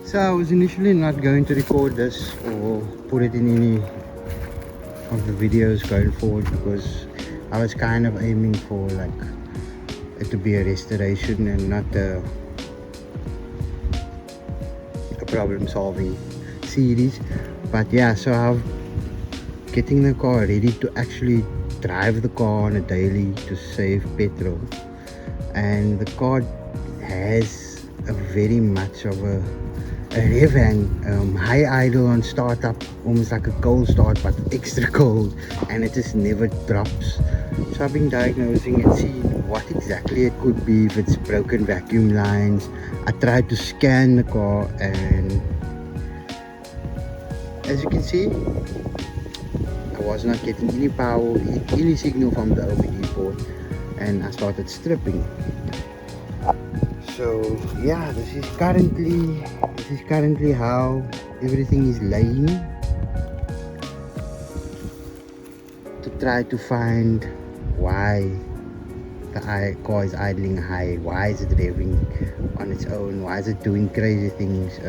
So I was initially not going to record this or put it in any of the videos going forward, because I was kind of aiming for like it to be a restoration and not a problem solving series. But yeah, so I'm getting the car ready to actually drive the car on a daily to save petrol, and the car has a very much of a rev hang, high idle on startup, almost like a cold start but extra cold, and it just never drops. So I've been diagnosing and seeing what exactly it could be, if it's broken vacuum lines. I tried to scan the car, and as you can see, I was not getting any power, any signal from the OBD port, and I started stripping. So yeah, this is currently how everything is laying, to try to find why the car is idling high, why is it revving on its own, why is it doing crazy things.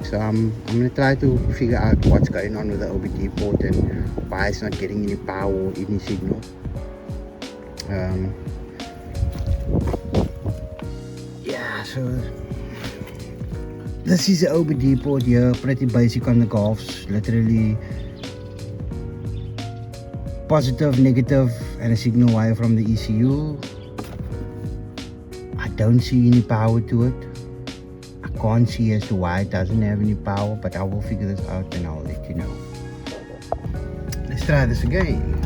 So I'm gonna try to figure out what's going on with the OBD port and why it's not getting any power or any signal. Yeah, so this is the OBD port here, pretty basic on the Golfs, literally positive, negative, and a signal wire from the ECU. I don't see any power to it. I can't see as to why it doesn't have any power, but I will figure this out and I'll let you know. Let's try this again.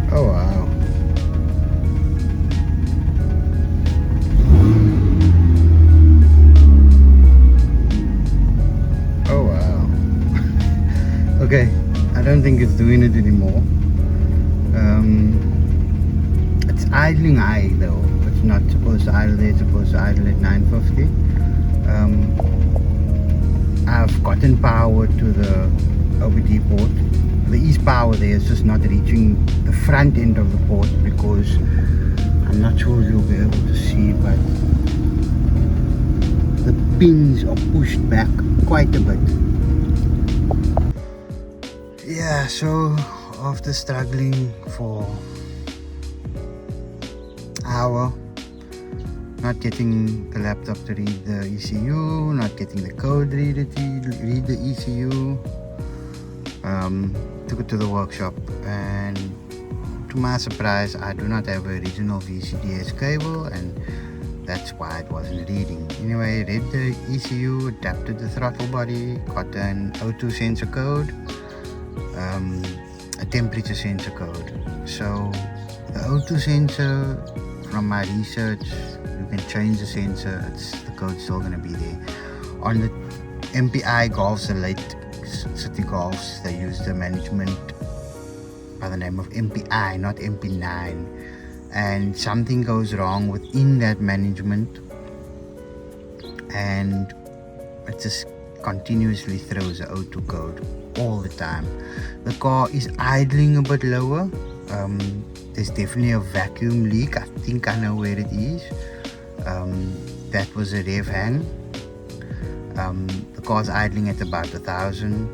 Oh wow. Oh wow. Okay, I don't think it's doing it anymore. It's idling high though. It's not supposed to idle there, it's supposed to idle at 950. I've gotten power to the OBD port. The east power there is just not reaching the front end of the port, because I'm not sure if you'll be able to see, but the pins are pushed back quite a bit. Yeah, so after struggling for an hour, not getting the laptop to read the ECU, not getting the code reader to read the ECU, took it to the workshop, and to my surprise, I do not have a original VCDS cable, and that's why it wasn't reading. Anyway, read the ECU, adapted the throttle body, got an O2 sensor code, a temperature sensor code. So the O2 sensor, from my research, you can change the sensor, the code's still going to be there. On the MPI Golfs, the late city Golfs, they use the management by the name of MPI, not MP9, and something goes wrong within that management, and it just continuously throws the O2 code all the time. The car is idling a bit lower. There's definitely a vacuum leak. I think I know where it is. That was a rev hang. The car's idling at about 1000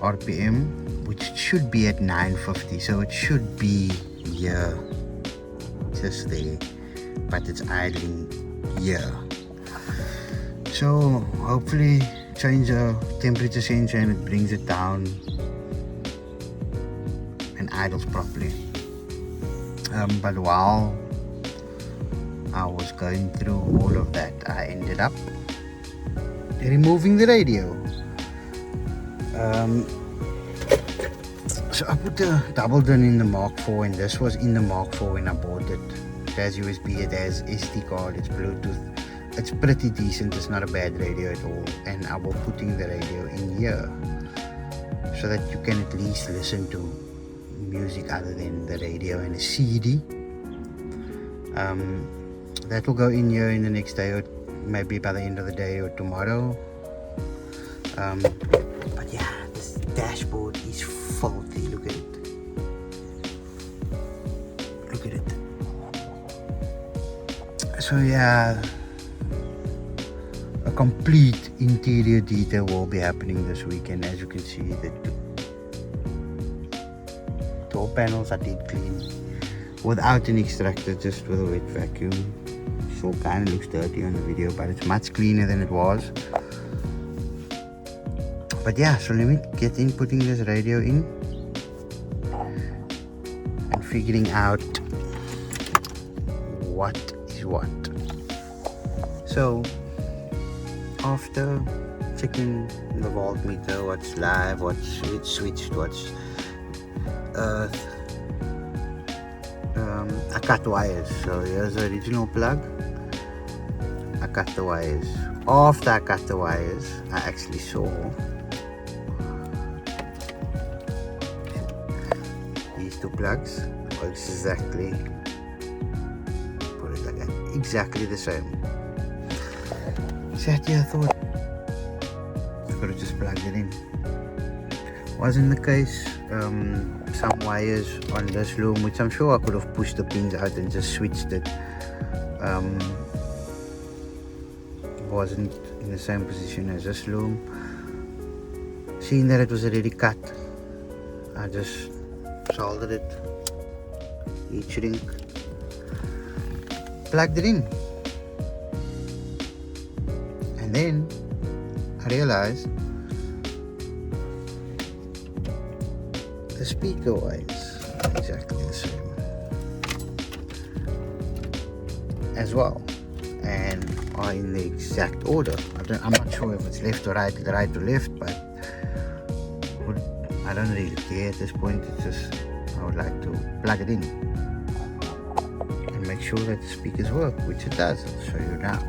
RPM, which should be at 950, so it should be here, just there, but it's idling here. So hopefully change the temperature sensor and it brings it down and idles properly. But while I was going through all of that, I ended up removing the radio. So I put the double din in the Mark IV, and this was in the Mark IV when I bought it. It has USB, it has SD card, it's Bluetooth. It's pretty decent, it's not a bad radio at all. And I will putting the radio in here so that you can at least listen to music other than the radio and a CD. That will go in here in the next day, or maybe by the end of the day or tomorrow. But yeah, this dashboard is faulty. Look at it. Look at it. So yeah, a complete interior detail will be happening this weekend. As you can see, the door panels are deep clean without an extractor, just with a wet vacuum. Still kind of looks dirty on the video, but it's much cleaner than it was. But yeah, so let me get in putting this radio in and figuring out what is what. So after checking the voltmeter, what's live, what's switched, what's earth, I cut wires. So here's the original plug. I cut the wires. After I cut the wires, I actually saw these two plugs works exactly, put it like that, exactly the same. Sat here, I thought I could have just plugged it in. Wasn't the case. Some wires on this loom, which I'm sure I could have pushed the pins out and just switched it, wasn't in the same position as this loom. Seeing that it was already cut, I just soldered it, heat shrink, plugged it in, and then I realized the speaker wires are exactly the same as well, and are in the exact order. I'm not sure if it's left or right or left, but I don't really care at this point. It's just I would like to plug it in and make sure that the speakers work, which it does. I'll show you now.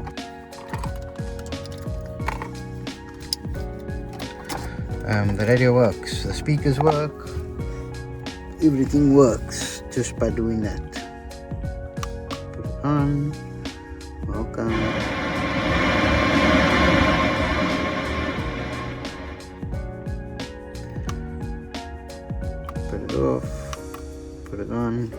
The radio works, the speakers work, everything works just by doing that. Put it on. Welcome. Put it off. Put it on.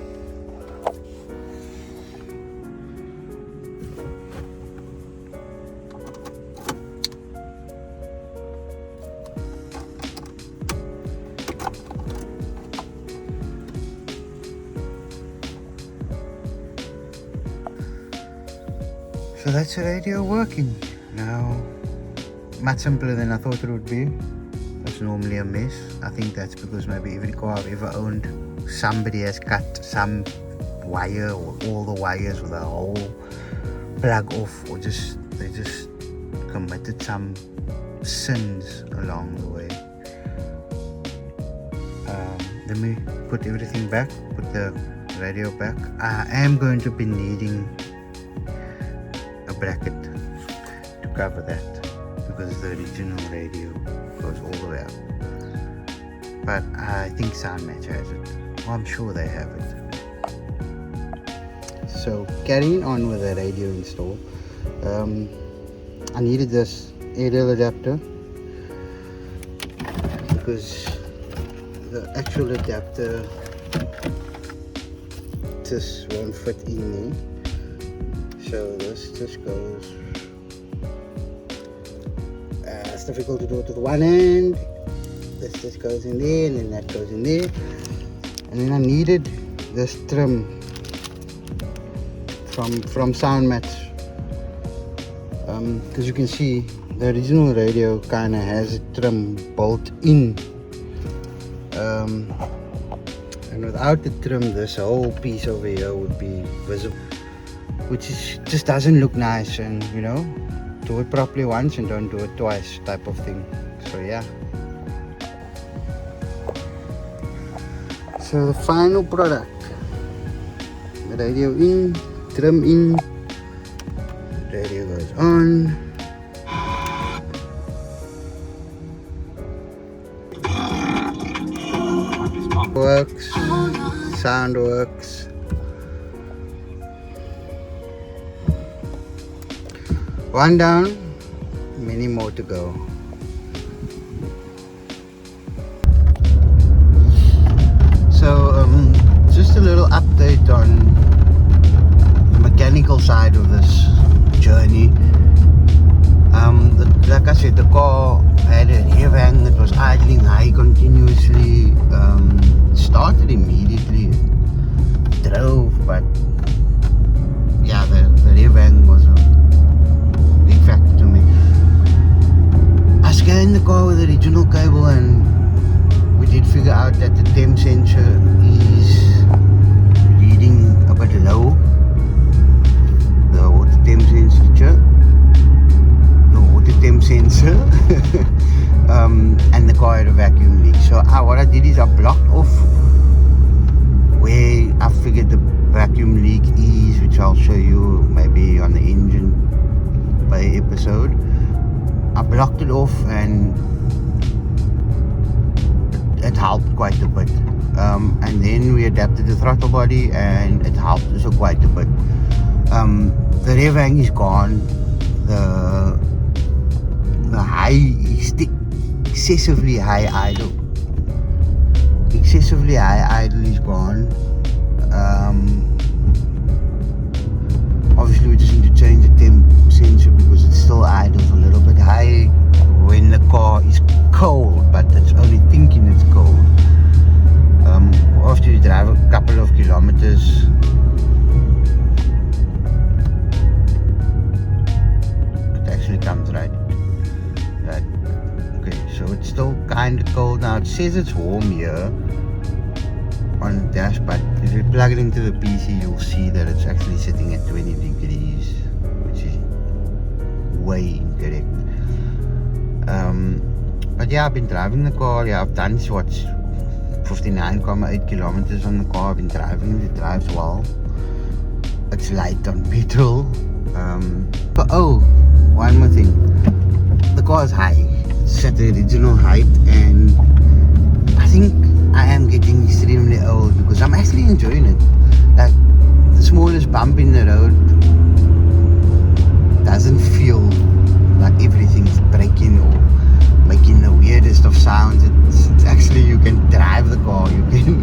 So that's the radio working now. Much simpler than I thought it would be. It's normally a mess. I think that's because maybe every car I've ever owned, somebody has cut some wire or all the wires with a whole plug off, or they just committed some sins along the way. Let me put everything back, put the radio back. I am going to be needing a bracket to cover that because the original radio goes all the way up, but I think Soundmatch has it. Well, I'm sure they have it. So carrying on with the radio install, I needed this aerial adapter because the actual adapter just won't fit in there. So this just goes, it's difficult to do it with one hand. This just goes in there, and then that goes in there. And then I needed this trim from Soundmatch, because you can see the original radio kind of has a trim built in, and without the trim this whole piece over here would be visible, which just doesn't look nice. And you know, do it properly once and don't do it twice type of thing. So yeah, so the final product, the radio in, trim in, radio goes on, works, sound works. One down, many more to go. So just a little update on the mechanics mechanical side of this journey. Like I said, the car had a rear hang, it was idling high continuously. Started immediately, drove, but yeah, the rear hang was a big factor to me. I scanned the car with the original cable, and we did figure out that the temp sensor is reading a bit low. The water temp sensor, and the car had a vacuum leak. So what I did is I blocked off where I figured the vacuum leak is, which I'll show you maybe on the engine bay episode. I blocked it off, and it helped quite a bit. And then we adapted the throttle body, and it helped also quite a bit. The rear hang is gone. The excessively high idle is gone. Obviously we just need to change the temp sensor because it still idles a little bit high when the car is cold, but it's only thinking it's cold. After you drive a couple of kilometers, it actually comes right. Okay, so it's still kind of cold now. It says it's warm here on the dash, but if you plug it into the PC, you'll see that it's actually sitting at 20 degrees, which is way incorrect. But yeah, I've been driving the car. Yeah, I've done 59.8 kilometers on the car. I've been driving it. It drives well. It's light on petrol. But one more thing. The car is high. It's at the original height, and I think I am getting extremely old because I'm actually enjoying it. Like, the smallest bump in the road doesn't feel like everything's breaking or making the weirdest of sounds. It's actually, you can drive the car, you can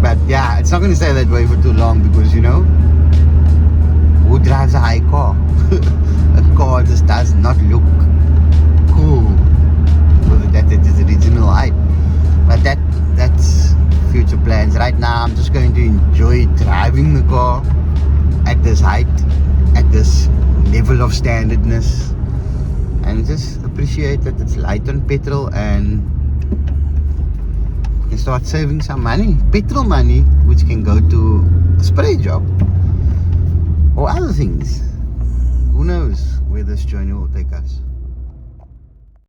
but yeah, it's not going to stay that way for too long because, you know, who drives a high car? A car just does not look cool with that it is original height. But that's future plans. Right now I'm just going to enjoy driving the car at this height, at this level of standardness, and just appreciate that it's light on petrol, and you can start saving some money, petrol money, which can go to a spray job or other things. Who knows where this journey will take us.